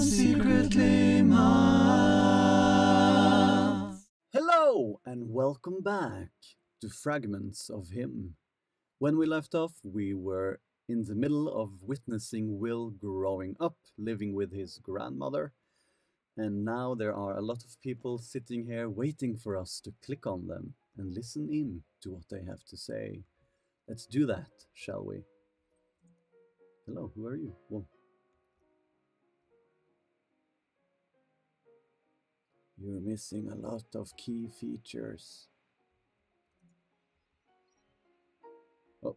secretly mine. Hello and welcome back to Fragments of Him. When we left off, we were in the middle of witnessing Will growing up, living with his grandmother. And now there are a lot of people sitting here waiting for us to click on them and listen in to what they have to say. Let's do that, shall we? Hello, who are you? Whoa. You're missing a lot of key features. Oh,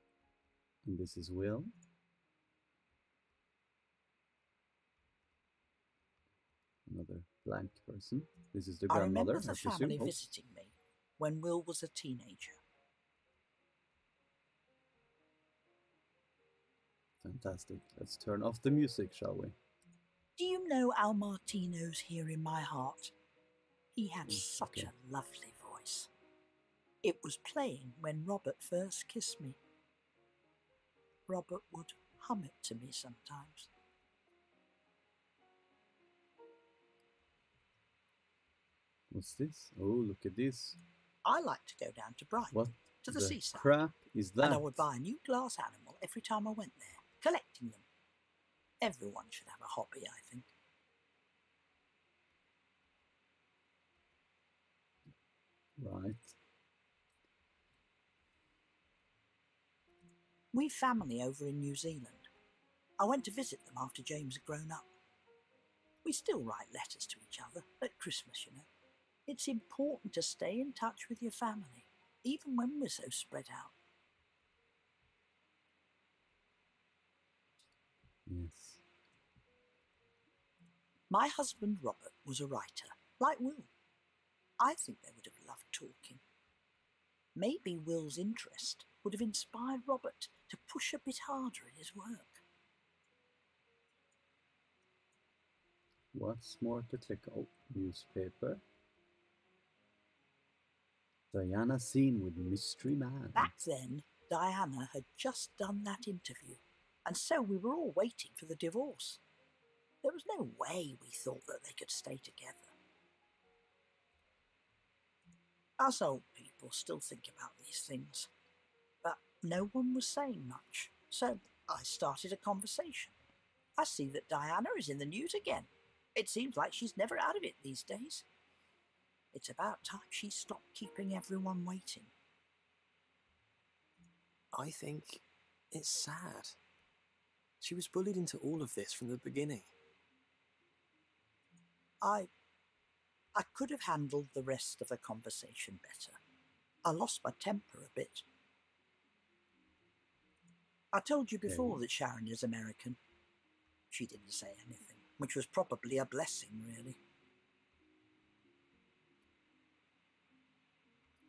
and this is Will. Another blank person. This is the grandmother, I remember the family visiting me when Will was a teenager. Fantastic. Let's turn off the music, shall we? Do you know Al Martino's Here in My Heart? He had such a lovely voice. It was playing when Robert first kissed me. Robert would hum it to me sometimes. What's this? Oh, look at this. I like to go down to Brighton, what to the seaside. Crap is that? And I would buy a new glass animal every time I went there, collecting them. Everyone should have a hobby, I think. Right. We've family over in New Zealand. I went to visit them after James had grown up. We still write letters to each other at Christmas, you know. It's important to stay in touch with your family, even when we're so spread out. Yes. My husband Robert was a writer, like Will. I think they would have loved talking. Maybe Will's interest would have inspired Robert to push a bit harder in his work. What's more to click? Oh, newspaper. Diana seen with mystery man. Back then, Diana had just done that interview, and so we were all waiting for the divorce. There was no way we thought that they could stay together. Us old people still think about these things, but no one was saying much, so I started a conversation. I see that Diana is in the news again. It seems like she's never out of it these days. It's about time she stopped keeping everyone waiting. I think it's sad. She was bullied into all of this from the beginning. I could have handled the rest of the conversation better. I lost my temper a bit. I told you before that Sharon is American. She didn't say anything, which was probably a blessing, really.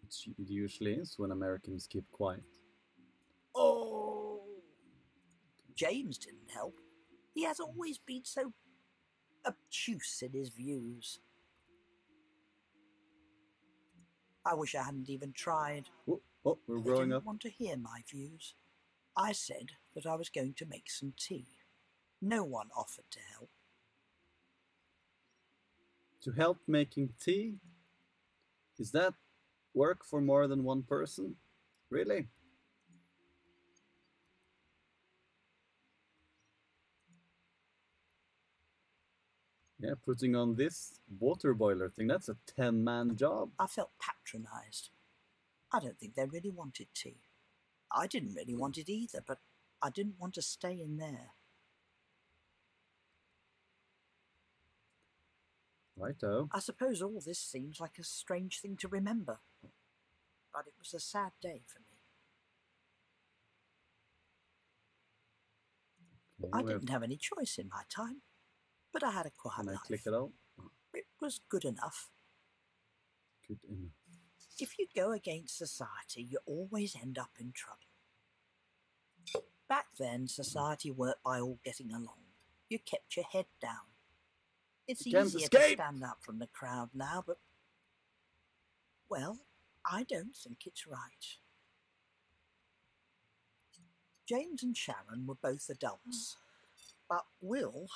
It usually is when Americans keep quiet. Oh! James didn't help. He has always been so obtuse in his views. I wish I hadn't even tried. Oh, we're growing up. They didn't want to hear my views. I said that I was going to make some tea. No one offered to help. To help making tea? Is that work for more than one person? Really? Yeah, putting on this water boiler thing, that's a 10-man job. I felt patronised. I don't think they really wanted tea. I didn't really want it either, but I didn't want to stay in there. Righto. I suppose all this seems like a strange thing to remember, but it was a sad day for me. Okay, I didn't have any choice in my time, but I had a quiet Can I life. click it out? It was good enough. Good enough. If you go against society, you always end up in trouble. Back then, society worked by all getting along. You kept your head down. It's easier to stand up from the crowd now, but, well, I don't think it's right. James and Sharon were both adults, but Will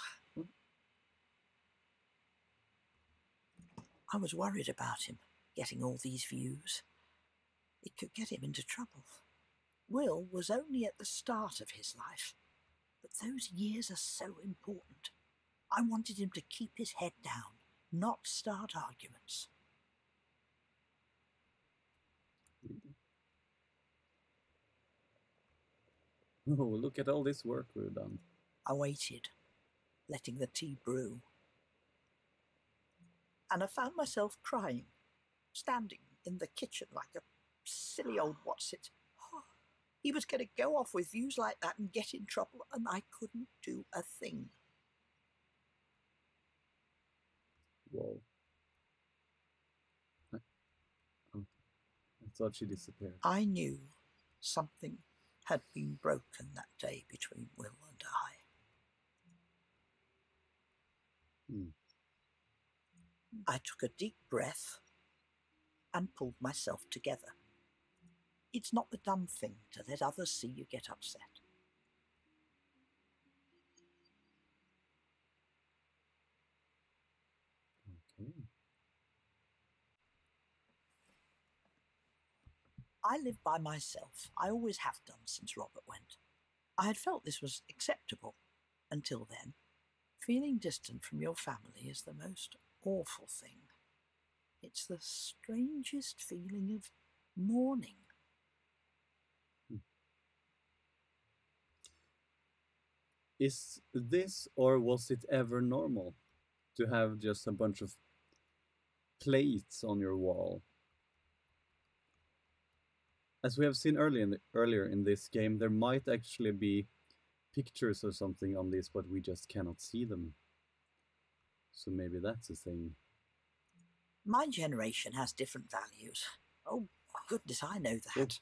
I was worried about him, getting all these views. It could get him into trouble. Will was only at the start of his life, but those years are so important. I wanted him to keep his head down, not start arguments. Really? Oh, look at all this work we've done. I waited, letting the tea brew. And I found myself crying, standing in the kitchen like a silly old what's-it. He was going to go off with views like that and get in trouble, and I couldn't do a thing. Whoa. I thought she disappeared. I knew something had been broken that day between Will and I. I took a deep breath and pulled myself together. It's not the dumb thing to let others see you get upset. Okay. I live by myself. I always have done since Robert went. I had felt this was acceptable until then. Feeling distant from your family is the most awful thing. It's the strangest feeling of mourning. Is this, or was it ever normal to have just a bunch of plates on your wall? As we have seen earlier in this game, there might actually be pictures or something on this, but we just cannot see them. So maybe that's a thing. My generation has different values. Oh, goodness, I know that.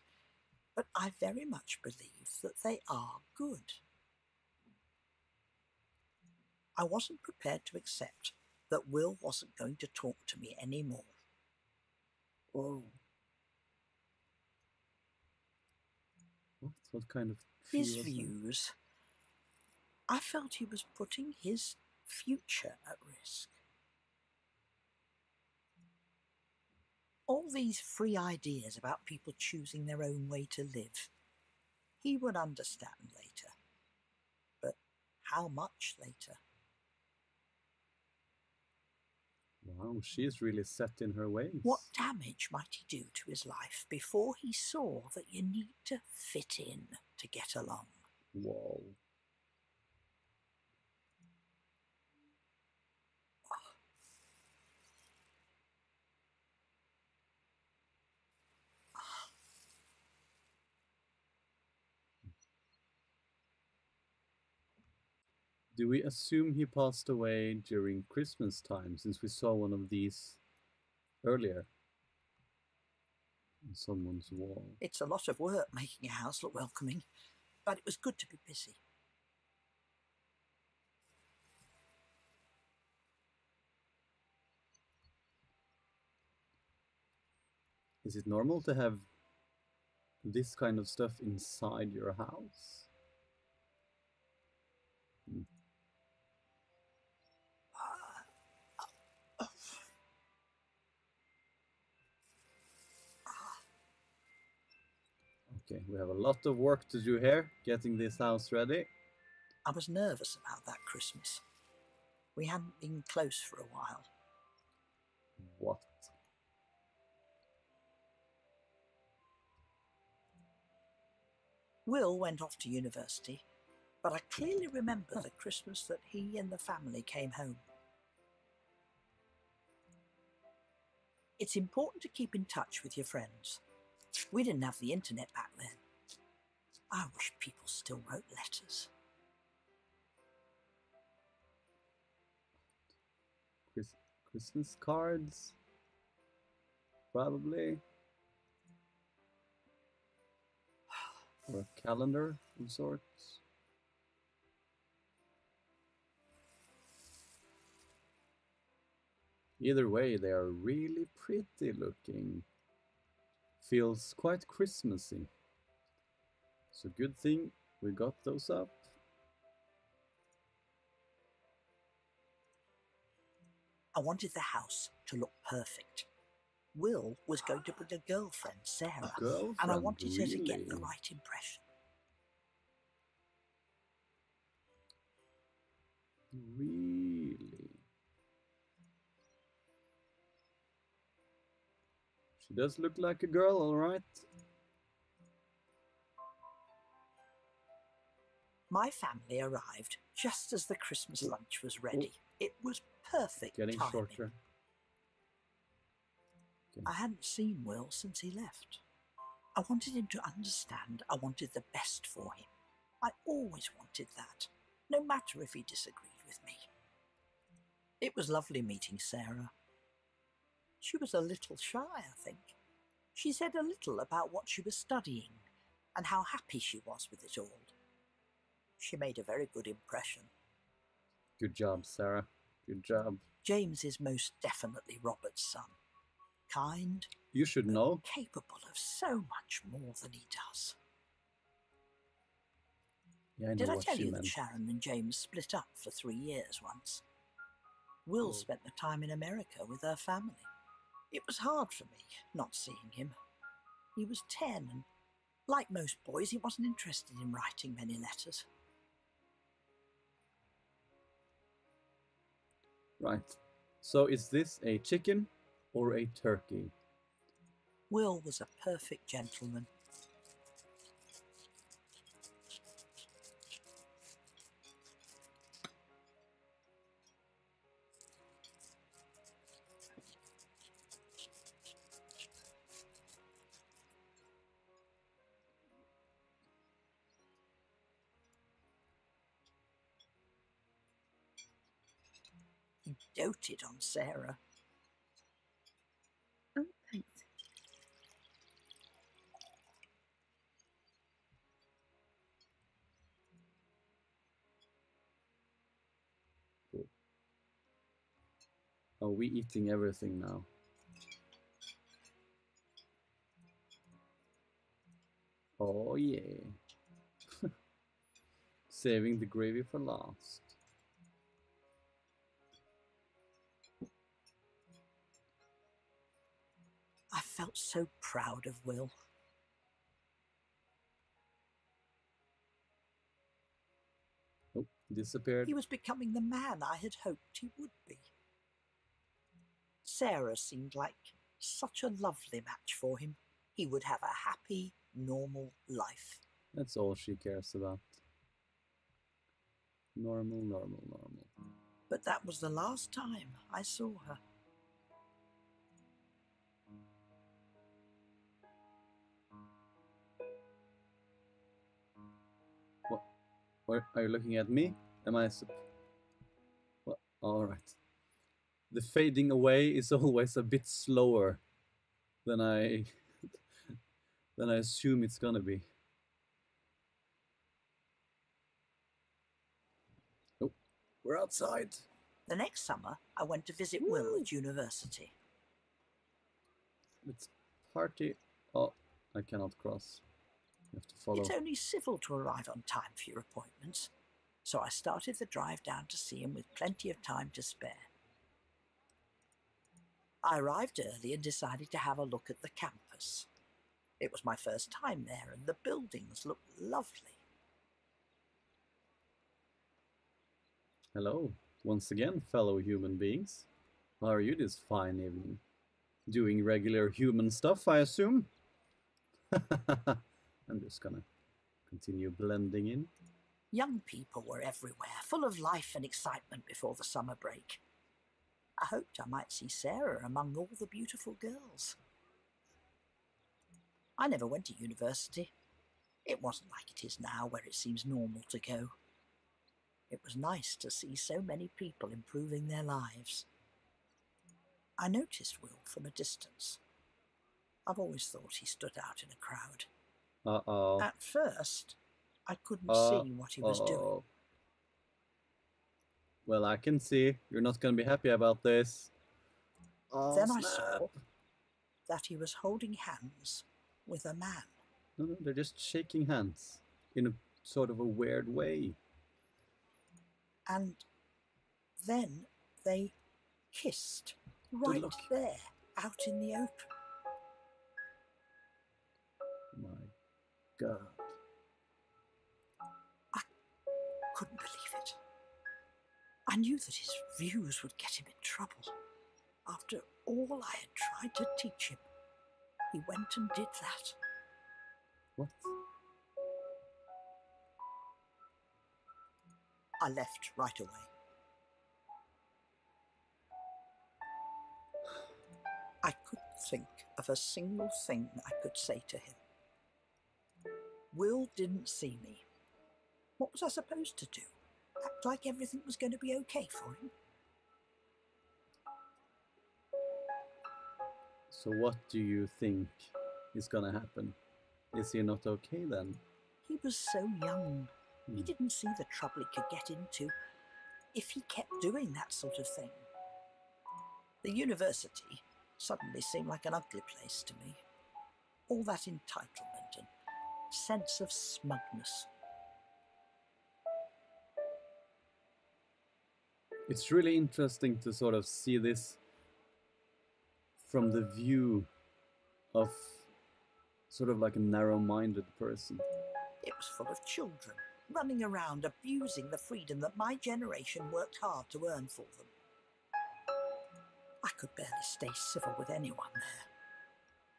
But I very much believe that they are good. I wasn't prepared to accept that Will wasn't going to talk to me anymore. Oh. What kind of his views? I felt he was putting his future at risk. All these free ideas about people choosing their own way to live. He would understand later. But how much later? Wow, she's really set in her ways. What damage might he do to his life before he saw that you need to fit in to get along? Whoa. Do we assume he passed away during Christmas time, since we saw one of these earlier on someone's wall? It's a lot of work making a house look welcoming, but it was good to be busy. Is it normal to have this kind of stuff inside your house? Okay, we have a lot of work to do here, getting this house ready. I was nervous about that Christmas. We hadn't been close for a while. What? Will went off to university, but I clearly remember the Christmas that he and the family came home. It's important to keep in touch with your friends. We didn't have the internet back then. I wish people still wrote letters. Christmas cards? Probably. Or a calendar of sorts. Either way, they are really pretty looking. Feels quite Christmassy. So good thing we got those up. I wanted the house to look perfect. Will was going to bring a girlfriend, Sarah, and I Girlfriend, wanted her to get the really? right impression. Really? She does look like a girl, alright. My family arrived just as the Christmas lunch was ready. It was perfect Getting timing. shorter. I hadn't seen Will since he left. I wanted him to understand I wanted the best for him. I always wanted that, no matter if he disagreed with me. It was lovely meeting Sarah. She was a little shy, I think. She said a little about what she was studying and how happy she was with it all. She made a very good impression. Good job, Sarah. Good job. James is most definitely Robert's son. Kind, You should know. capable of so much more than he does. Yeah, I know Did I what tell she you meant. that Sharon and James split up for 3 years once? Will spent the time in America with her family. It was hard for me not seeing him. He was 10 and, like most boys, he wasn't interested in writing many letters. Right. So is this a chicken or a turkey? Will was a perfect gentleman. He doted on Sarah. Oh, thanks. Cool. Are we eating everything now? Oh yeah. Saving the gravy for last. I felt so proud of Will. Oh, disappeared. He was becoming the man I had hoped he would be. Sarah seemed like such a lovely match for him. He would have a happy, normal life. That's all she cares about. Normal, normal, normal. But that was the last time I saw her. What? Are you looking at me? Am I... What? Alright. The fading away is always a bit slower than I than I assume it's gonna be. Oh, we're outside. The next summer, I went to visit Will at university. Let's party. Oh, I cannot cross. You have to follow. It's only civil to arrive on time for your appointments, so I started the drive down to see him with plenty of time to spare. I arrived early and decided to have a look at the campus. It was my first time there, and the buildings looked lovely. Hello, once again, fellow human beings. How are you this fine evening? Doing regular human stuff, I assume? I'm just gonna continue blending in. Young people were everywhere, full of life and excitement before the summer break. I hoped I might see Sarah among all the beautiful girls. I never went to university. It wasn't like it is now, where it seems normal to go. It was nice to see so many people improving their lives. I noticed Will from a distance. I've always thought he stood out in a crowd. Uh-oh. At first, I couldn't see what he was doing. Well, I can see. You're not gonna be happy about this. Oh, Then snap. I saw that he was holding hands with a man. No, they're just shaking hands in a sort of a weird way. And then they kissed right look. there, out in the open. My God. Couldn't believe it. I knew that his views would get him in trouble. After all I had tried to teach him, he went and did that. What? I left right away. I couldn't think of a single thing I could say to him. Will didn't see me. What was I supposed to do? Act like everything was going to be okay for him? So what do you think is gonna happen? Is he not okay then? He was so young. He didn't see the trouble he could get into if he kept doing that sort of thing. The university suddenly seemed like an ugly place to me. All that entitlement and sense of smugness. It's really interesting to sort of see this from the view of sort of like a narrow-minded person. It was full of children, running around abusing the freedom that my generation worked hard to earn for them. I could barely stay civil with anyone there.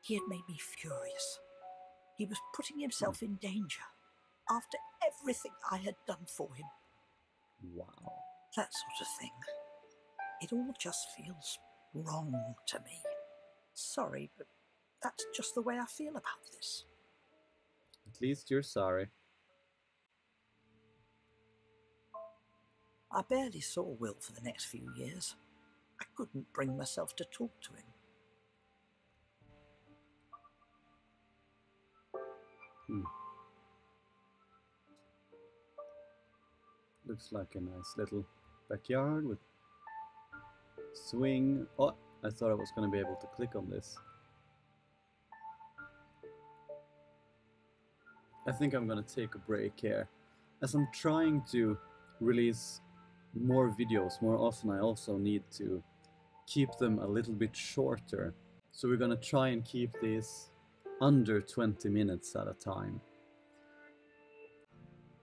He had made me furious. He was putting himself in danger after everything I had done for him. Wow. That sort of thing. It all just feels wrong to me. Sorry, but that's just the way I feel about this. At least you're sorry. I barely saw Will for the next few years. I couldn't bring myself to talk to him. Looks like a nice little backyard with swing. Oh, I thought I was going to be able to click on this. I think I'm going to take a break here. As I'm trying to release more videos more often, I also need to keep them a little bit shorter. So we're going to try and keep these under 20 minutes at a time.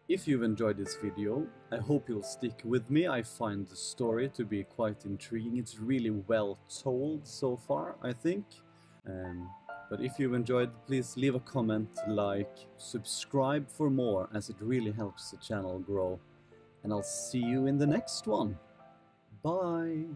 If you've enjoyed this video, I hope you'll stick with me. I find the story to be quite intriguing. It's really well told so far, I think. But if you've enjoyed, please leave a comment, like, subscribe for more, as it really helps the channel grow. And I'll see you in the next one. Bye!